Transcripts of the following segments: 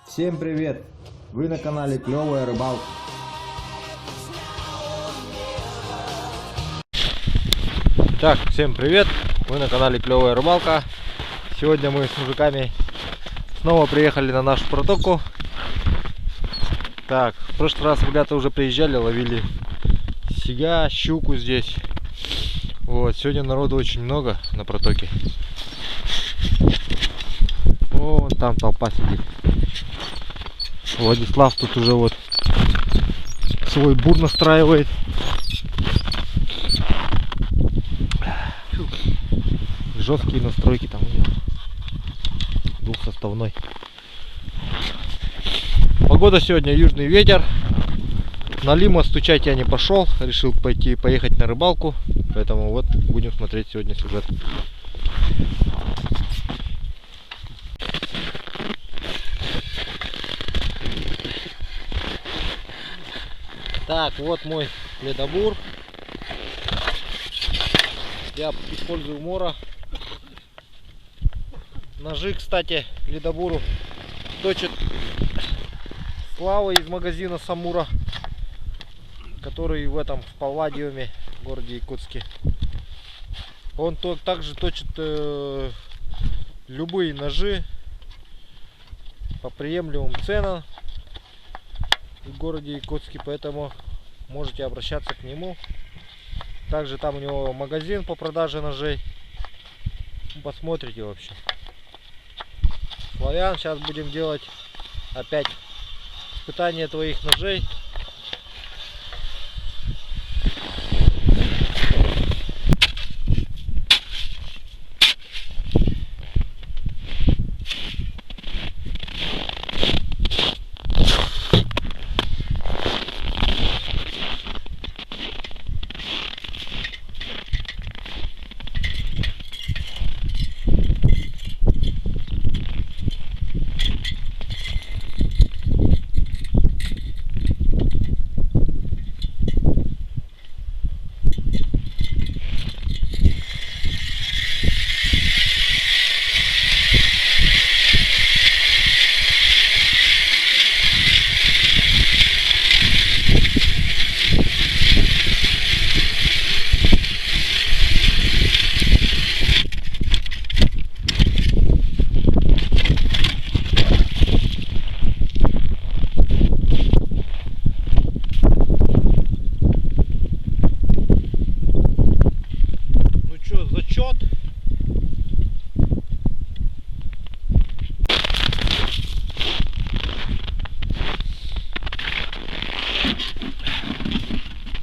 Всем привет! Вы на канале Клевая Рыбалка. Так, всем привет! Вы на канале Клевая Рыбалка. Сегодня мы с мужиками снова приехали на нашу протоку. Так, в прошлый раз ребята уже приезжали, ловили сига, щуку здесь. Вот, сегодня народу очень много на протоке. Вон там толпа сидит. Владислав тут уже вот свой бур настраивает. Жесткие настройки там у него. Двухсоставной. Погода сегодня южный ветер. На Лима стучать я не пошел. Решил поехать на рыбалку. Поэтому вот будем смотреть сегодня сюжет. Так, вот мой ледобур. Я использую Мора. Ножи, кстати, ледобуру точит Слава из магазина Самура, который в Палладиуме, в городе Якутске. Он также точит любые ножи по приемлемым ценам в городе Якутске, поэтому можете обращаться к нему. Также там у него магазин по продаже ножей. Посмотрите вообще. Славян, сейчас будем делать опять испытание твоих ножей. Зачет.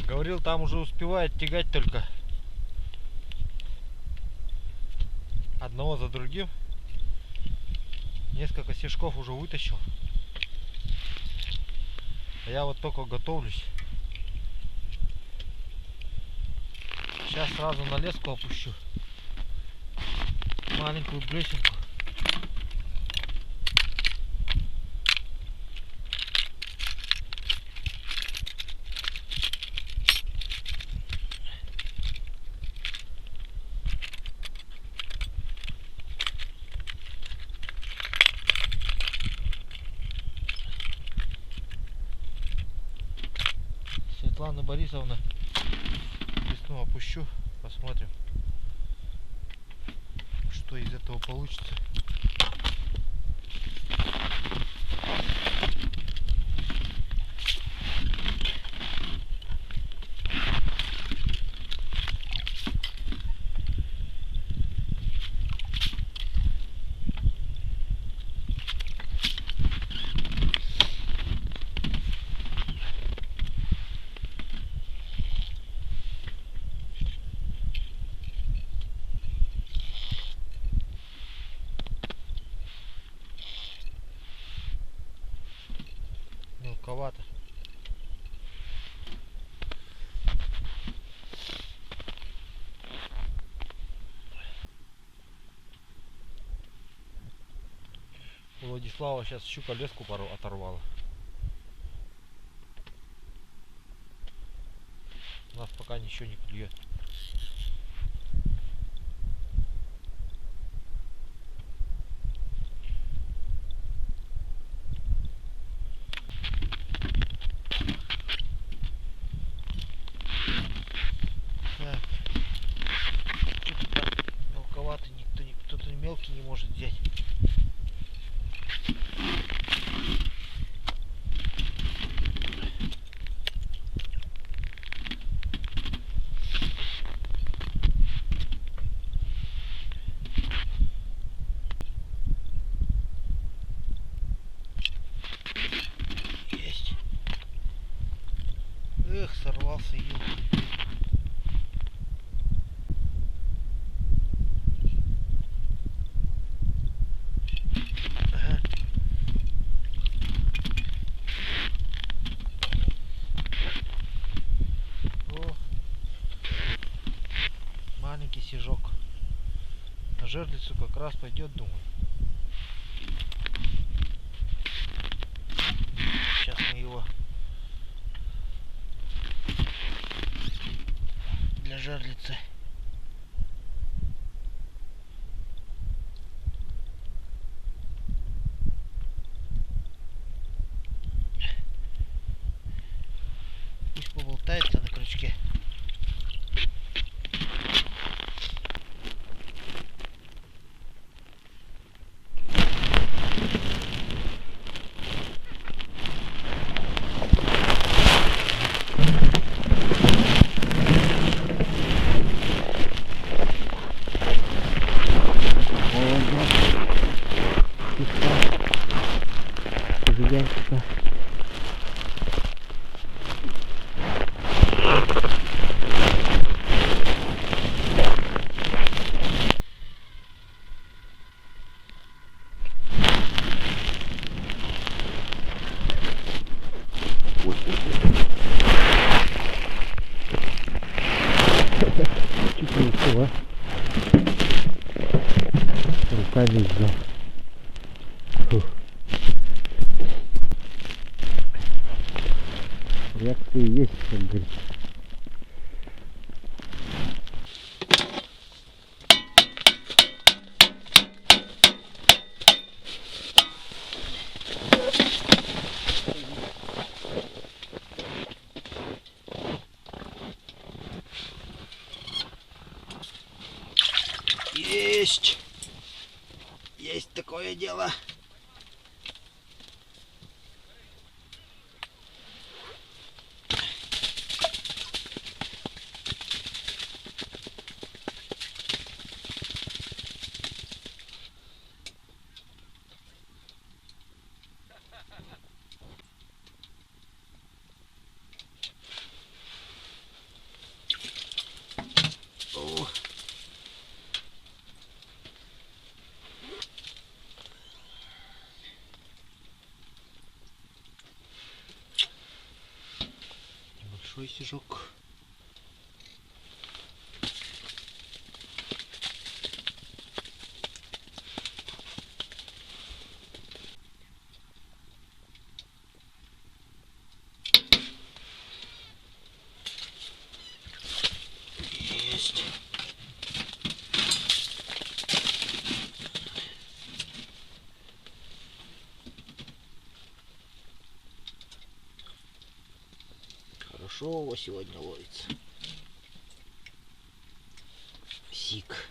Говорил, там уже успевает тягать только одного за другим. Несколько сишков уже вытащил. А я вот только готовлюсь. Сейчас сразу на леску опущу маленькую блесенку. Светлана Борисовна, весну опущу, посмотрим, что из этого получится. Мелковато. У Владислава сейчас щука леску оторвала. У нас пока ничего не клюет. попался ил. Ага. О, маленький сижок. На жерлицу как раз пойдет, думаю. Сейчас мы его для жерлицы. Пусть поболтается на крючке. Руками взял. Фух. Реакции есть, как говорится. Есть! Есть такое дело. О. Небольшой сижок. Есть. Хорошо его сегодня ловится. Сик.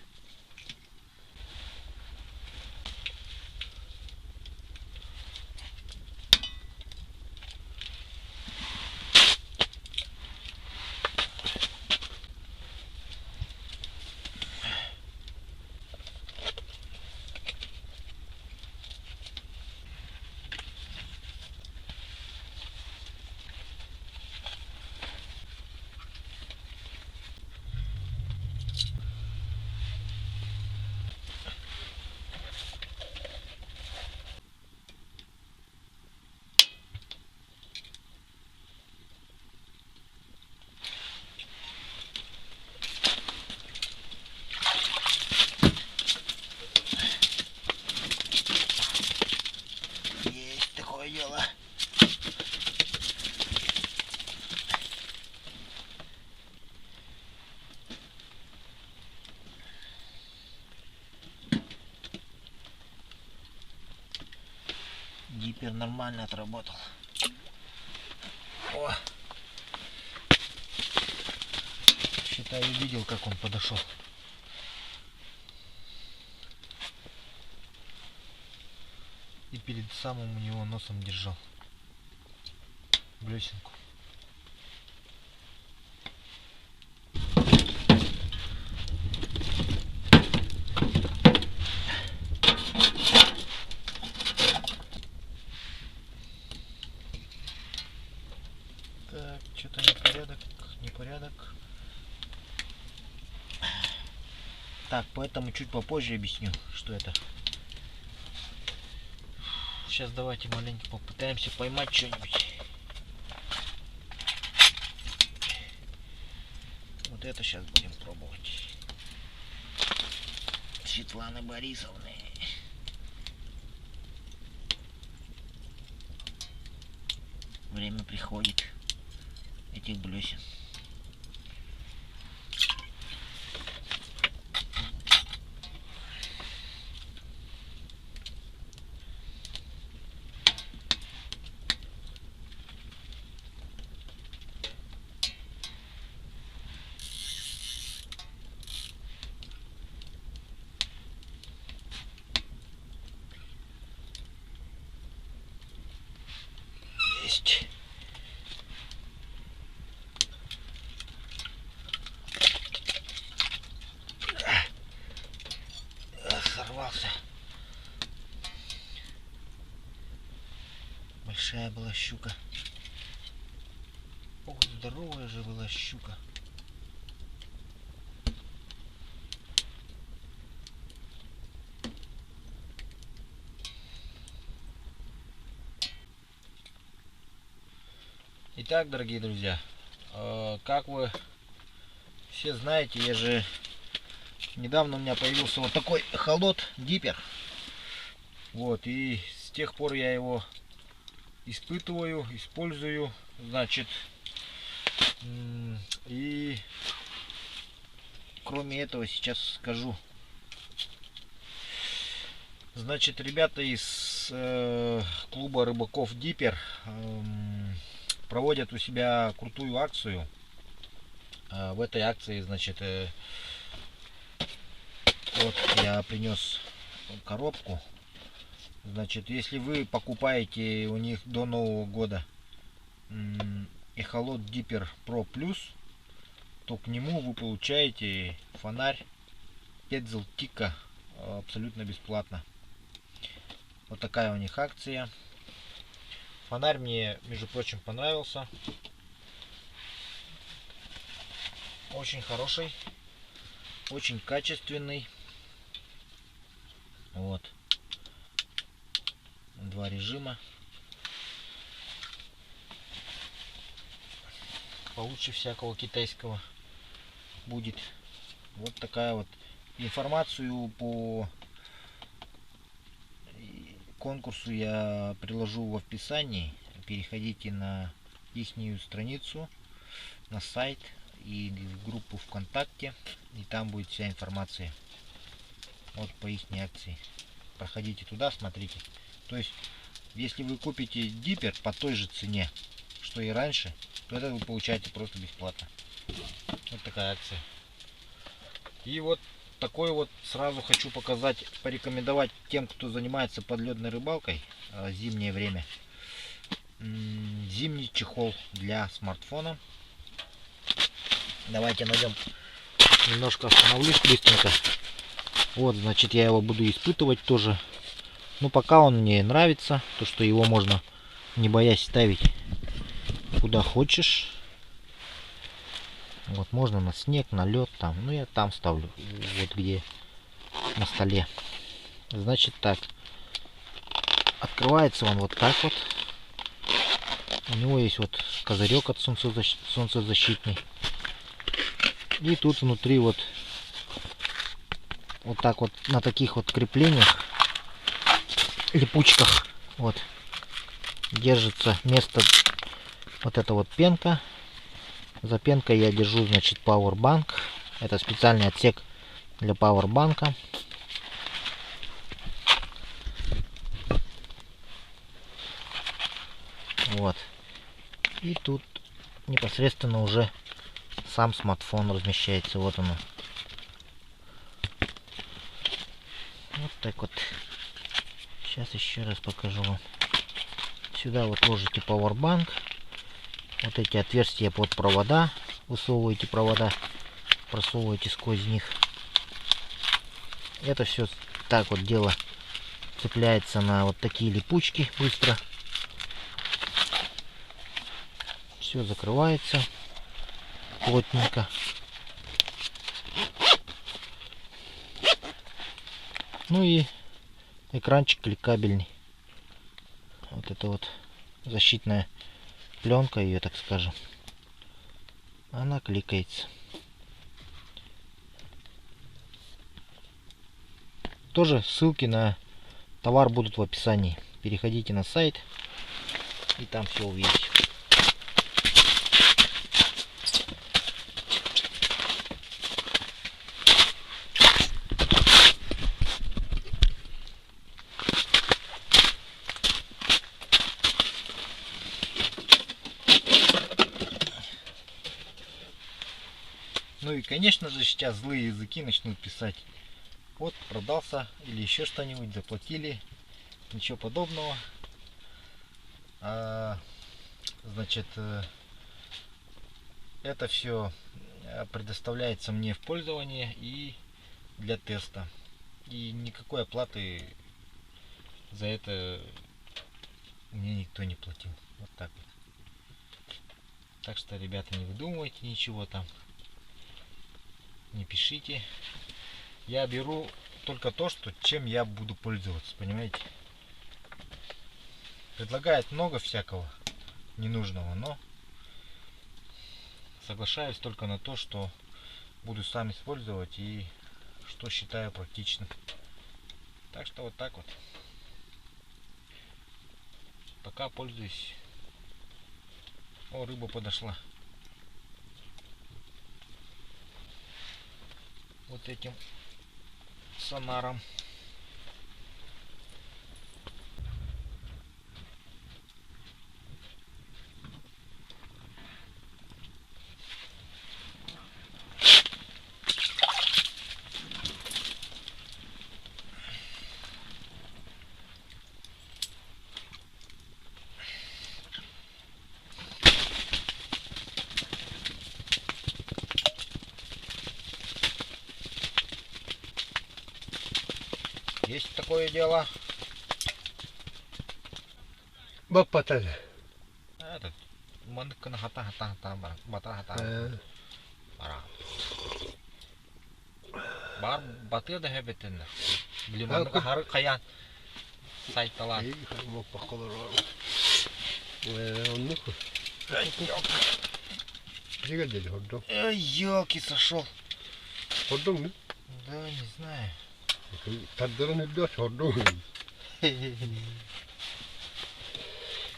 Есть такое дело. Диппер нормально отработал. О! Считай, увидел, как он подошел. И перед самым у него носом держал блесенку. Так, что-то непорядок. непорядок. Так, поэтому чуть попозже объясню, что это. Сейчас давайте маленько попытаемся поймать что-нибудь. Вот это сейчас будем пробовать. Светланы Борисовны. Время приходит этих блесен. Есть. Сорвался. Большая была щука. Ох, здоровая же была щука. Итак, дорогие друзья, как вы все знаете, я же недавно у меня появился вот такой холод Диппер. Вот, и с тех пор я его испытываю, использую, значит, и кроме этого сейчас скажу. Значит, ребята из клуба рыбаков Диппер проводят у себя крутую акцию. В этой акции, значит, вот я принес коробку. Значит, если вы покупаете у них до Нового года эхолот Dipper Pro Plus, то к нему вы получаете фонарь Petzl Tikka абсолютно бесплатно. Вот такая у них акция. Фонарь мне, между прочим, понравился. Очень хороший, очень качественный. Вот. Два режима. Получше всякого китайского будет. Вот такая вот. Информацию по конкурсу я приложу в описании. Переходите на ихнюю страницу, на сайт и в группу ВКонтакте, и там будет вся информация вот по их акции. Проходите туда, смотрите. То есть, если вы купите Dipper по той же цене, что и раньше, то это вы получаете просто бесплатно. Вот такая акция. И вот такой вот сразу хочу показать, порекомендовать тем, кто занимается подледной рыбалкой в зимнее время. Зимний чехол для смартфона. Давайте найдем. Немножко остановлюсь быстренько. Вот, значит, я его буду испытывать тоже. Ну, пока он мне нравится, то что его можно, не боясь, ставить куда хочешь. Вот, можно на снег, на лед там. Ну, я там ставлю, вот где на столе. Значит так, открывается он вот так вот. У него есть вот козырек от солнцезащитный. И тут внутри вот так вот на таких вот креплениях, липучках, вот держится место вот эта вот пенка. За пенкой я держу, значит, Powerbank. Это специальный отсек для Powerbank. Вот. И тут непосредственно уже сам смартфон размещается. Вот оно. Вот так вот. Сейчас еще раз покажу вам. Сюда вот ложите Powerbank. Вот эти отверстия под провода. Высовываете провода. Просовываете сквозь них. Это все так вот дело цепляется на вот такие липучки быстро. Все закрывается. плотненько. Ну и экранчик кликабельный. Вот это вот защитная пленка ее, так скажем. Она кликается. Тоже ссылки на товар будут в описании. Переходите на сайт и там все увидите. Ну и конечно же сейчас злые языки начнут писать: вот продался или еще что-нибудь, заплатили. Ничего подобного. Значит, это все предоставляется мне в пользование и для теста. И никакой оплаты за это мне никто не платил. Вот так вот. Так что, ребята, не выдумывайте ничего там. Не пишите. Я беру только то, чем я буду пользоваться, понимаете? Предлагает много всякого ненужного, но соглашаюсь только на то, что буду сам использовать и что считаю практичным. Так что вот так вот. Пока пользуюсь. О, рыба подошла. Вот этим сонаром. Есть такое дело. Бапатали. Этот мандыкны хата бата бара. Бар батыя да хэбетен. Лиман хар каян сайтала. Мог похолодало. Он ну-ка. Пригодили хот-дог. Ёлки, сошел. Хот-дог, да? Да, не знаю. Таддырын өдді хот-дог.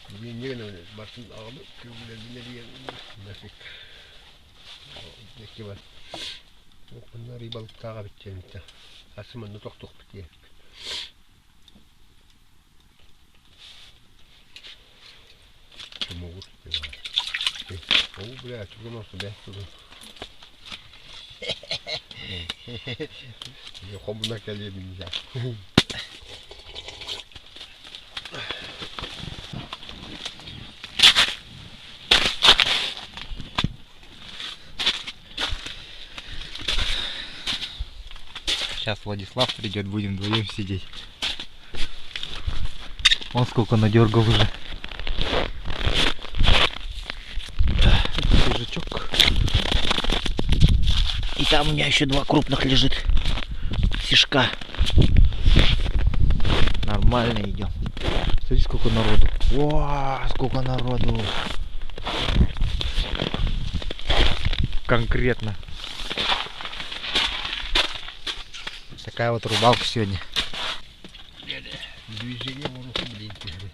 Бugün ne kadar basın ağlı köylülerine diye nasıl ne var? Bunlar iyi balık tağa biteceğim işte. Asımını tok bitiyor. Çumuğur işte var. O buraya çıkın olsun be. Yok bunlar geliyor bineceğim. Сейчас Владислав придет, будем вдвоем сидеть. Вон сколько надергал уже. Свежачок. И там у меня еще 2 крупных лежит. Сишка. Нормально идем. Смотри, сколько народу. О, сколько народу. Конкретно. Такая вот рыбалка сегодня. Движение воруха, блин, тигры.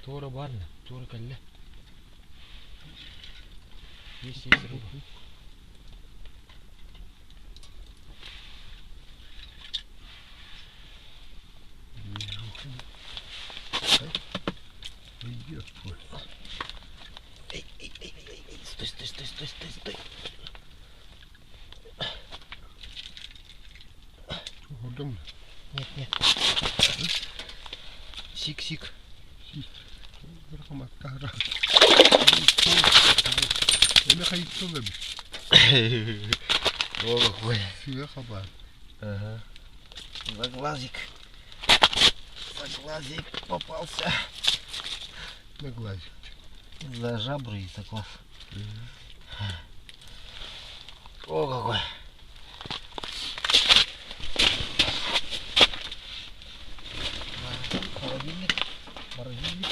Тора барна, тора калля. Есть рыба. Идет. Стой. Хот-дог. Нет. Сик. Рахмат тара. Я хочу туда. Ой. Все хабар. Ага. Заглазик попался. На глазик. За жабры и так класс. О, какой. Холодильник, морозильник.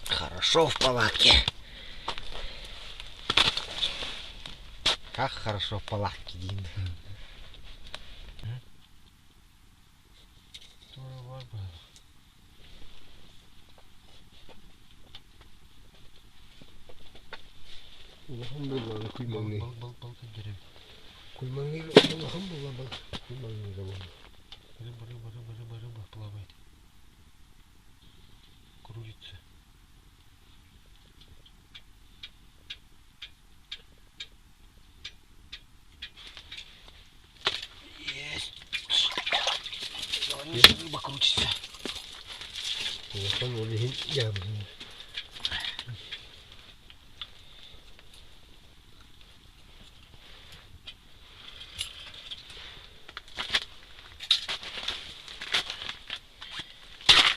Хорошо в палатке. Как хорошо в палатке, Дин. Alhamdulillah kuy mangi. Бал деревья. Kuy mangi alhamdulillah bal. Kuy mangi zaman. Рыба плавает. Крутится. Есть. Рыба крутится. Kan boleh jam.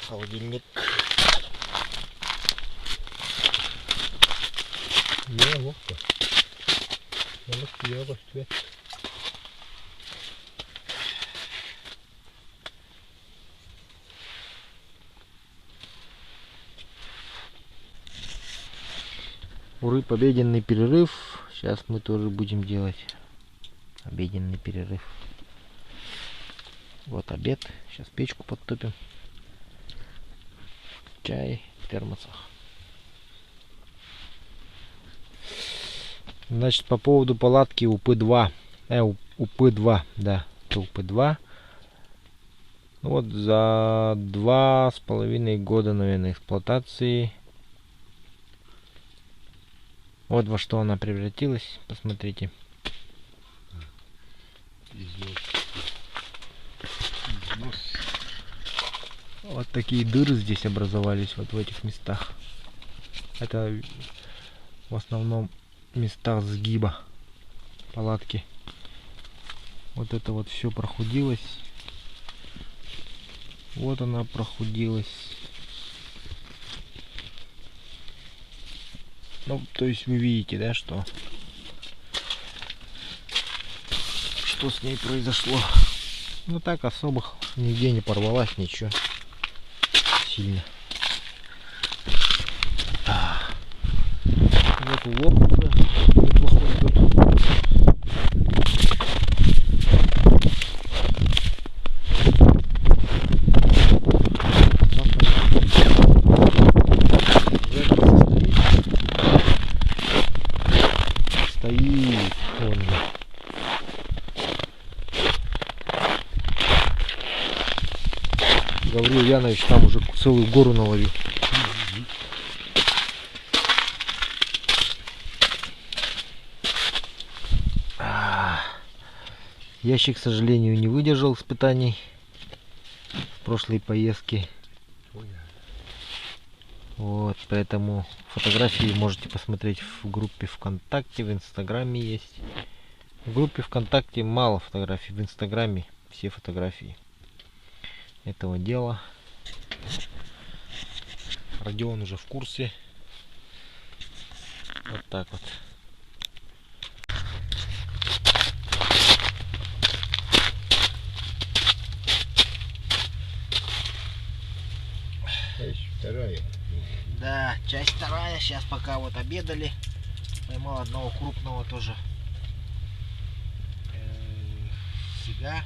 Холодильник. Ya waktu. Kalau dia pasti. У рыб обеденный перерыв. Сейчас мы тоже будем делать обеденный перерыв. Вот обед. Сейчас печку подтопим. Чай в термосах. Значит, по поводу палатки УП-2. УП-2, да. Это УП-2. Вот за 2,5 года, наверное, эксплуатации. Вот во что она превратилась. Посмотрите. Вот такие дыры здесь образовались, вот в этих местах. Это в основном местах сгиба палатки. Вот это вот все прохудилось. Вот она прохудилась. Ну, то есть вы видите, да, что с ней произошло. Ну так особых нигде не порвалась, ничего сильно. Вот улов уже неплохой идет. Стоит он. Гаврил Янович там уже целую гору наловил. Ящик, к сожалению, не выдержал испытаний в прошлой поездке. Вот, поэтому фотографии можете посмотреть в группе ВКонтакте, в Инстаграме есть. В группе ВКонтакте мало фотографий, в Инстаграме все фотографии этого дела. Родион уже в курсе. Вот так вот. Вторая. Да, часть вторая. Сейчас пока вот обедали. Поймал одного крупного тоже сига.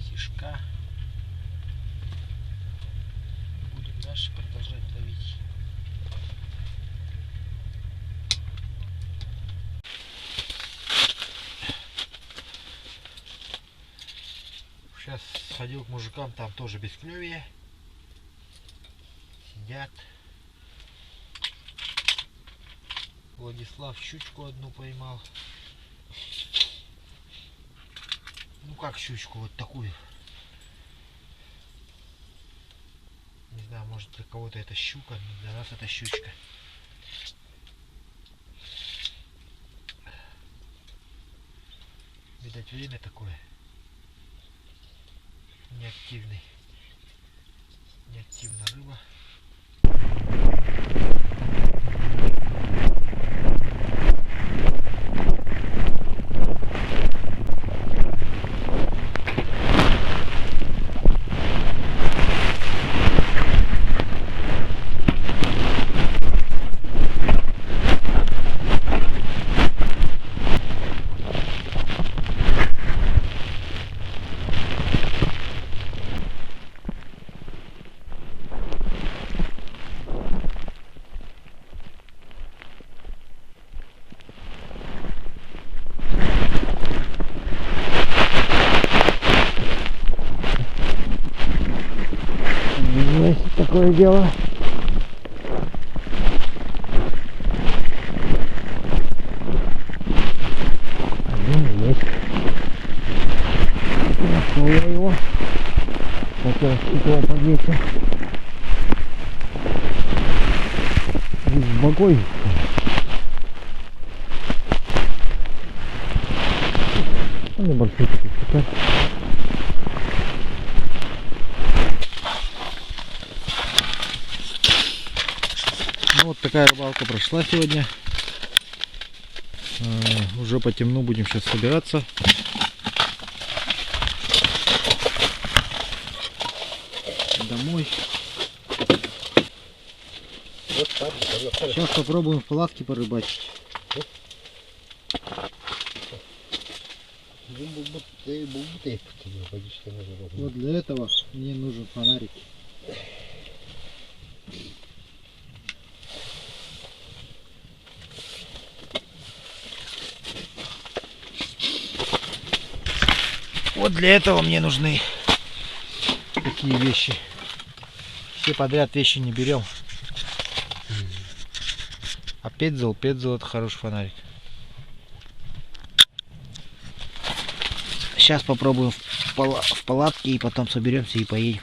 Сишка. Будем дальше продолжать ловить. Сейчас сходил к мужикам, там тоже бесклевие. Сидят. Владислав щучку одну поймал. Ну как щучку, вот такую. Не знаю, может для кого-то это щука, но для нас это щучка. Видать, время такое. Неактивный. Неактивна рыба. Есть такое дело. Один есть. Нашел я его. Хотел его подвесить. С бокой. Небольшой такой. Ну, вот такая рыбалка прошла сегодня. Уже по темну будем сейчас собираться. Домой. Вот так. Сейчас попробуем в палатке порыбачить. Вот для этого мне нужен фонарик. Вот для этого мне нужны такие вещи. Все подряд вещи не берем. А Петзел это хороший фонарик. Сейчас попробуем в палатке и потом соберемся и поедем.